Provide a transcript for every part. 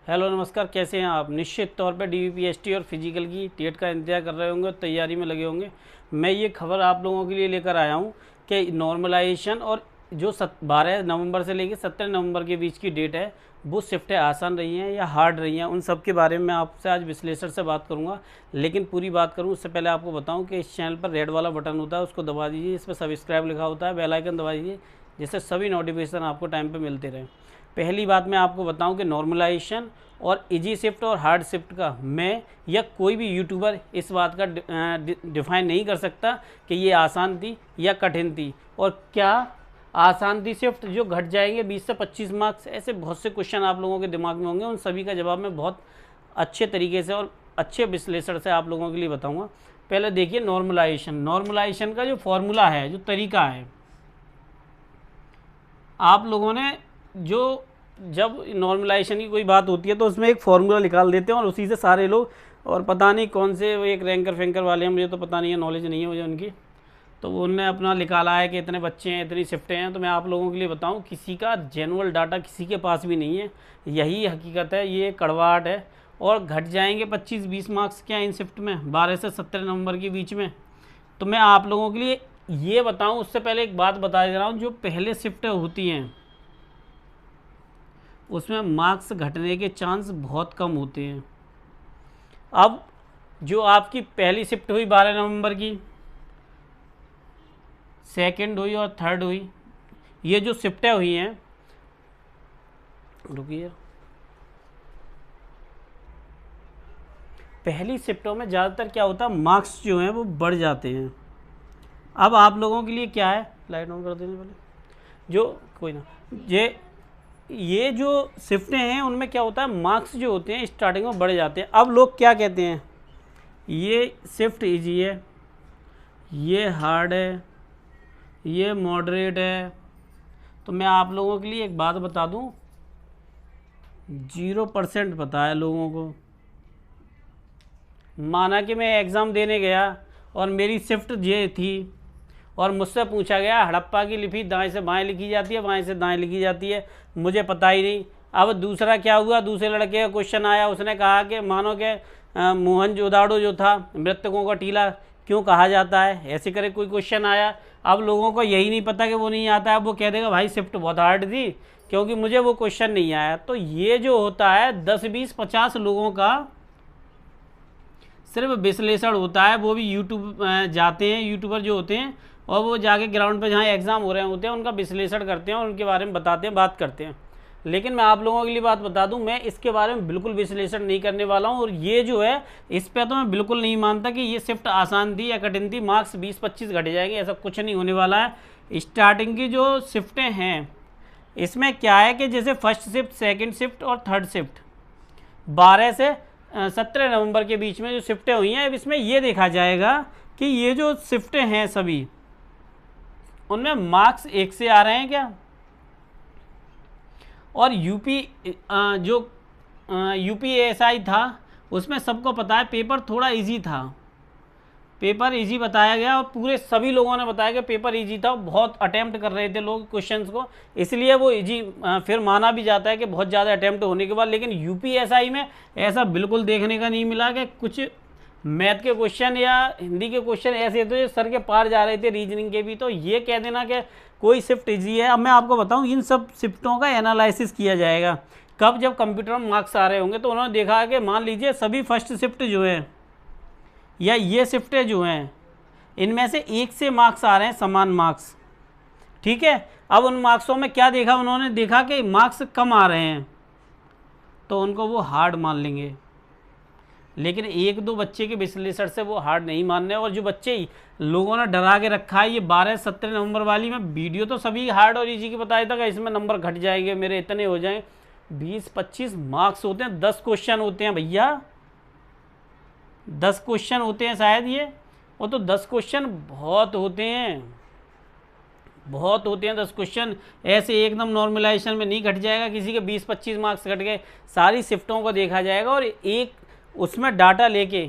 Hello नमस्कार, कैसे हैं आप। निश्चित तौर पे डीवीपीएसटी और फिजिकल की टेट का इंतजार कर रहे होंगे, तैयारी में लगे होंगे। मैं ये खबर आप लोगों के लिए लेकर आया हूँ कि नॉर्मलाइजेशन और जो 12 नवंबर से लेकर 17 नवंबर के बीच की डेट है, वो शिफ्टें आसान रही हैं या हार्ड रही हैं, उन सब के बारे में मैं आपसे आज विश्लेषण से बात करूँगा। लेकिन पूरी बात करूँ उससे पहले आपको बताऊँ कि इस चैनल पर रेड वाला बटन होता है, उसको दबा दीजिए। इस पर सब्सक्राइब लिखा होता है, बेल आइकन दबा दीजिए, जिससे सभी नोटिफिकेशन आपको टाइम पर मिलते रहें। पहली बात मैं आपको बताऊं कि नॉर्मलाइजेशन और इजी शिफ्ट और हार्ड शिफ्ट का मैं या कोई भी यूट्यूबर इस बात का डिफाइन नहीं कर सकता कि ये आसान थी या कठिन थी। और क्या आसान थी शिफ्ट जो घट जाएंगे 20 से 25 मार्क्स, ऐसे बहुत से क्वेश्चन आप लोगों के दिमाग में होंगे। उन सभी का जवाब मैं बहुत अच्छे तरीके से और अच्छे विश्लेषण से आप लोगों के लिए बताऊँगा। पहले देखिए नॉर्मलाइजेशन का जो फॉर्मूला है, जो तरीका है, आप लोगों ने जो जब नॉर्मलाइजेशन की कोई बात होती है तो उसमें एक फार्मूला निकाल देते हैं और उसी से सारे लोग, और पता नहीं कौन से वो एक रैंकर फैंकर वाले हैं, मुझे तो पता नहीं है, नॉलेज नहीं है मुझे उनकी, तो उनने अपना निकाला है कि इतने बच्चे हैं, इतनी शिफ्टें हैं। तो मैं आप लोगों के लिए बताऊं, किसी का जेनुअल डाटा किसी के पास भी नहीं है, यही हकीकत है, ये कड़वाहट है। और घट जाएंगे 25-20 मार्क्स क्या इन शिफ्ट में 12 से 17 नवंबर के बीच में। तो मैं आप लोगों के लिए ये बताऊं उससे पहले एक बात बता दे रहा हूँ, जो पहले शिफ्टें होती हैं उसमें मार्क्स घटने के चांस बहुत कम होते हैं। अब जो आपकी पहली शिफ्ट हुई 12 नवंबर की, सेकंड हुई और थर्ड हुई, ये जो शिफ्टें हुई हैं, रुकिए, पहली शिफ्टों में ज़्यादातर क्या होता है, मार्क्स जो हैं वो बढ़ जाते हैं। अब आप लोगों के लिए क्या है, लाइट ऑन कर देने पहले, जो कोई ना, ये जो शिफ्टें हैं उनमें क्या होता है, मार्क्स जो होते हैं स्टार्टिंग में बढ़ जाते हैं। अब लोग क्या कहते हैं, ये शिफ्ट इजी है, ये हार्ड है, ये मॉडरेट है। तो मैं आप लोगों के लिए एक बात बता दूं, 0% पता है लोगों को। माना कि मैं एग्ज़ाम देने गया और मेरी शिफ्ट ये थी और मुझसे पूछा गया हड़प्पा की लिपि दाएं से बाएं लिखी जाती है, बाएं से दाएं लिखी जाती है, मुझे पता ही नहीं। अब दूसरा क्या हुआ, दूसरे लड़के का क्वेश्चन आया, उसने कहा कि मानो कि मोहनजोदाड़ो जो था मृतकों का टीला क्यों कहा जाता है, ऐसे करे कोई क्वेश्चन आया। अब लोगों को यही नहीं पता कि वो नहीं आता है, अब वो कह देगा भाई शिफ्ट बहुत हार्ड थी क्योंकि मुझे वो क्वेश्चन नहीं आया। तो ये जो होता है 10-20-50 लोगों का सिर्फ विश्लेषण होता है, वो भी यूट्यूब जाते हैं, यूट्यूबर जो होते हैं, और वो जाके ग्राउंड पे जहाँ एग्ज़ाम हो रहे होते हैं उनका विश्लेषण करते हैं और उनके बारे में बताते हैं, बात करते हैं। लेकिन मैं आप लोगों के लिए बात बता दूं, मैं इसके बारे में बिल्कुल विश्लेषण नहीं करने वाला हूं। और ये जो है, इस पे तो मैं बिल्कुल नहीं मानता कि ये शिफ्ट आसान थी या कठिन थी, मार्क्स 20-25 घट जाएंगे, ऐसा कुछ नहीं होने वाला है। स्टार्टिंग की जो शिफ्टें हैं इसमें क्या है कि जैसे फर्स्ट शिफ्ट, सेकेंड शिफ्ट और थर्ड शिफ्ट 12 से 17 नवंबर के बीच में जो शिफ्टें हुई हैं, अब इसमें ये देखा जाएगा कि ये जो शिफ्टें हैं सभी, उनमें मार्क्स एक से आ रहे हैं क्या। और यूपीएसआई था, उसमें सबको पता है पेपर थोड़ा इजी था, पेपर इजी बताया गया और पूरे सभी लोगों ने बताया कि पेपर इजी था। बहुत अटेम्प्ट कर रहे थे लोग क्वेश्चंस को, इसलिए वो इजी फिर माना भी जाता है कि बहुत ज़्यादा अटेम्प्ट होने के बाद। लेकिन यूपीएसआई में ऐसा बिल्कुल देखने का नहीं मिला कि कुछ मैथ के क्वेश्चन या हिंदी के क्वेश्चन ऐसे थे जो सर के पार जा रहे थे, रीजनिंग के भी। तो ये कह देना कि कोई शिफ्ट इजी है। अब मैं आपको बताऊं, इन सब शिफ्टों का एनालिसिस किया जाएगा कब, जब कंप्यूटर में मार्क्स आ रहे होंगे। तो उन्होंने देखा है कि मान लीजिए सभी फर्स्ट शिफ्ट जो है या ये शिफ्टें जो हैं, इनमें से एक से मार्क्स आ रहे हैं, समान मार्क्स, ठीक है। अब उन मार्क्सों में क्या देखा, उन्होंने देखा कि मार्क्स कम आ रहे हैं तो उनको वो हार्ड मान लेंगे। लेकिन एक दो बच्चे के विश्लेषण से वो हार्ड नहीं मानने। और जो बच्चे लोगों ने डरा के रखा है, ये 12-17 नवंबर वाली में वीडियो तो सभी हार्ड और इजी की बताया था कि इसमें नंबर घट जाएंगे मेरे, इतने हो जाएं। 20-25 मार्क्स होते हैं, 10 क्वेश्चन होते हैं भैया, 10 क्वेश्चन होते हैं शायद ये, वो तो 10 क्वेश्चन बहुत होते हैं, बहुत होते हैं 10 क्वेश्चन। ऐसे एकदम नॉर्मलाइजेशन में नहीं घट जाएगा किसी के 20-25 मार्क्स घट गए। सारी शिफ्टों को देखा जाएगा और एक उसमें डाटा लेके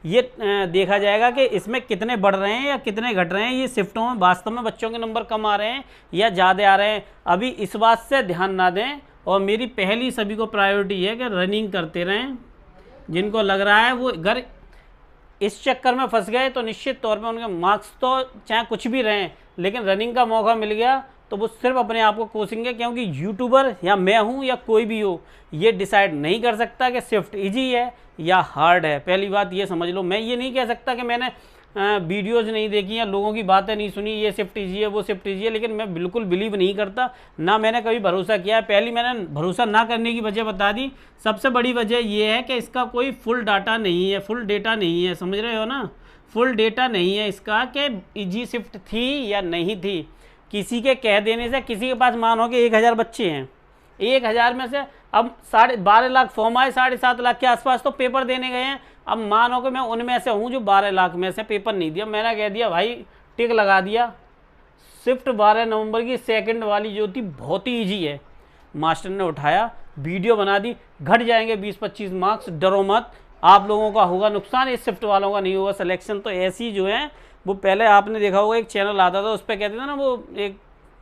ये देखा जाएगा कि इसमें कितने बढ़ रहे हैं या कितने घट रहे हैं, ये शिफ्टों में वास्तव में बच्चों के नंबर कम आ रहे हैं या ज़्यादा आ रहे हैं। अभी इस बात से ध्यान ना दें और मेरी पहली सभी को प्रायोरिटी है कि रनिंग करते रहें। जिनको लग रहा है वो अगर इस चक्कर में फंस गए तो निश्चित तौर पे उनके मार्क्स तो चाहे कुछ भी रहें, लेकिन रनिंग का मौका मिल गया तो वो सिर्फ अपने आप को कोसेंगे, क्योंकि यूट्यूबर या मैं हूँ या कोई भी हो ये डिसाइड नहीं कर सकता कि स्विफ्ट इजी है या हार्ड है। पहली बात ये समझ लो, मैं ये नहीं कह सकता कि मैंने वीडियोज़ नहीं देखी या लोगों की बातें नहीं सुनी, ये स्विफ्ट इजी है वो स्विफ्ट इजी है, लेकिन मैं बिल्कुल बिलीव नहीं करता, ना मैंने कभी भरोसा किया है। पहली मैंने भरोसा ना करने की वजह बता दी। सबसे बड़ी वजह ये है कि इसका कोई फुल डाटा नहीं है, फुल डेटा नहीं है, समझ रहे हो ना, फुल डेटा नहीं है इसका कि इजी स्विफ्ट थी या नहीं थी। किसी के कह देने से, किसी के पास मानो कि 1000 बच्चे हैं, 1000 में से अब 12.5 लाख फॉर्म आए, 7.5 लाख के आसपास तो पेपर देने गए हैं। अब मानो कि मैं उनमें से हूँ जो 12 लाख में से पेपर नहीं दिया, मैंने कह दिया भाई टिक लगा दिया, स्विफ्ट 12 नवंबर की सेकंड वाली जो थी बहुत ही ईजी है। मास्टर ने उठाया, वीडियो बना दी, घट जाएंगे 20-25 मार्क्स, डरो मत, आप लोगों का होगा नुकसान, इस स्विफ्ट वालों का नहीं होगा। सिलेक्शन तो ऐसी जो है वो पहले आपने देखा होगा एक चैनल आता था उस पर कहते थे ना, वो एक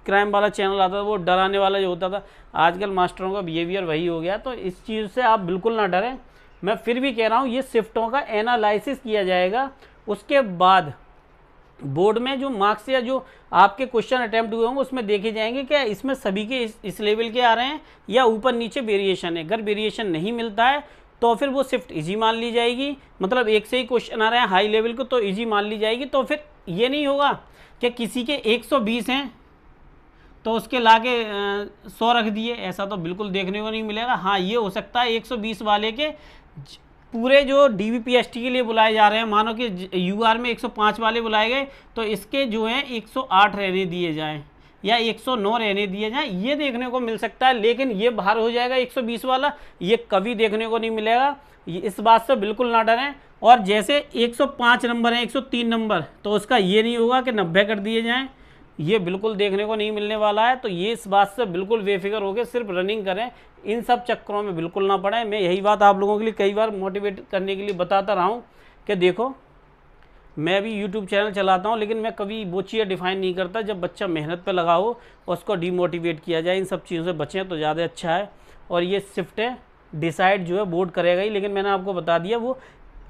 क्राइम वाला चैनल आता था, वो डराने वाला जो होता था, आजकल मास्टरों का बिहेवियर वही हो गया। तो इस चीज़ से आप बिल्कुल ना डरें। मैं फिर भी कह रहा हूँ ये स्विफ्टों का एनालिसिस किया जाएगा, उसके बाद बोर्ड में जो मार्क्स या जो आपके क्वेश्चन अटैम्प्ट हुए होंगे उसमें देखे जाएंगे क्या इसमें सभी के इस लेवल के आ रहे हैं या ऊपर नीचे वेरिएशन है। अगर वेरिएशन नहीं मिलता है तो फिर वो स्विफ्ट इजी मान ली जाएगी, मतलब एक से ही क्वेश्चन आ रहे हैं हाई लेवल को तो इजी मान ली जाएगी। तो फिर ये नहीं होगा कि किसी के 120 हैं तो उसके लाके 100 रख दिए, ऐसा तो बिल्कुल देखने को नहीं मिलेगा। हाँ ये हो सकता है 120 वाले के पूरे जो DBPST के लिए बुलाए जा रहे हैं, मानो कि UR में 105 वाले बुलाए गए तो इसके जो हैं 108 रहने दिए जाएं या 109 रहने दिए जाएं, ये देखने को मिल सकता है। लेकिन ये बाहर हो जाएगा 120 वाला, ये कभी देखने को नहीं मिलेगा, इस बात से बिल्कुल ना डरें। और जैसे 105 नंबर है, 103 नंबर, तो उसका ये नहीं होगा कि 90 कर दिए जाएं, ये बिल्कुल देखने को नहीं मिलने वाला है। तो ये इस बात से बिल्कुल बेफिक्र होकर सिर्फ रनिंग करें, इन सब चक्करों में बिल्कुल ना पड़ें। मैं यही बात आप लोगों के लिए कई बार मोटिवेट करने के लिए बताता रहा हूँ कि देखो मैं भी यूट्यूब चैनल चलाता हूँ, लेकिन मैं कभी वो चीज़ डिफाइन नहीं करता। जब बच्चा मेहनत पे लगा हो और उसको डीमोटिवेट किया जाए, इन सब चीज़ों से बचें तो ज़्यादा अच्छा है। और ये शिफ्ट है डिसाइड जो है बोर्ड करेगा ही, लेकिन मैंने आपको बता दिया वो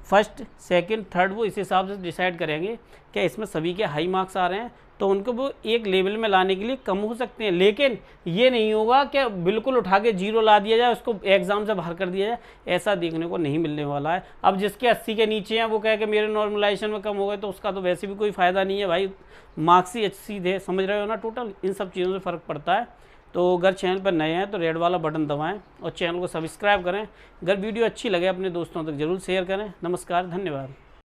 फर्स्ट सेकंड थर्ड वो इस हिसाब से डिसाइड करेंगे कि इसमें सभी के हाई मार्क्स आ रहे हैं तो उनको वो एक लेवल में लाने के लिए कम हो सकते हैं। लेकिन ये नहीं होगा कि बिल्कुल उठा के 0 ला दिया जाए, उसको एग्ज़ाम से बाहर कर दिया जाए, ऐसा देखने को नहीं मिलने वाला है। अब जिसके 80 के नीचे हैं वो कह के मेरे नॉर्मलाइजेशन में कम हो गए तो उसका तो वैसे भी कोई फ़ायदा नहीं है भाई, मार्क्स ही 80 थे, समझ रहे हो ना। टोटल इन सब चीज़ों से फ़र्क पड़ता है। तो अगर चैनल पर नए हैं तो रेड वाला बटन दबाएं और चैनल को सब्सक्राइब करें। अगर वीडियो अच्छी लगे अपने दोस्तों तक ज़रूर शेयर करें। नमस्कार, धन्यवाद।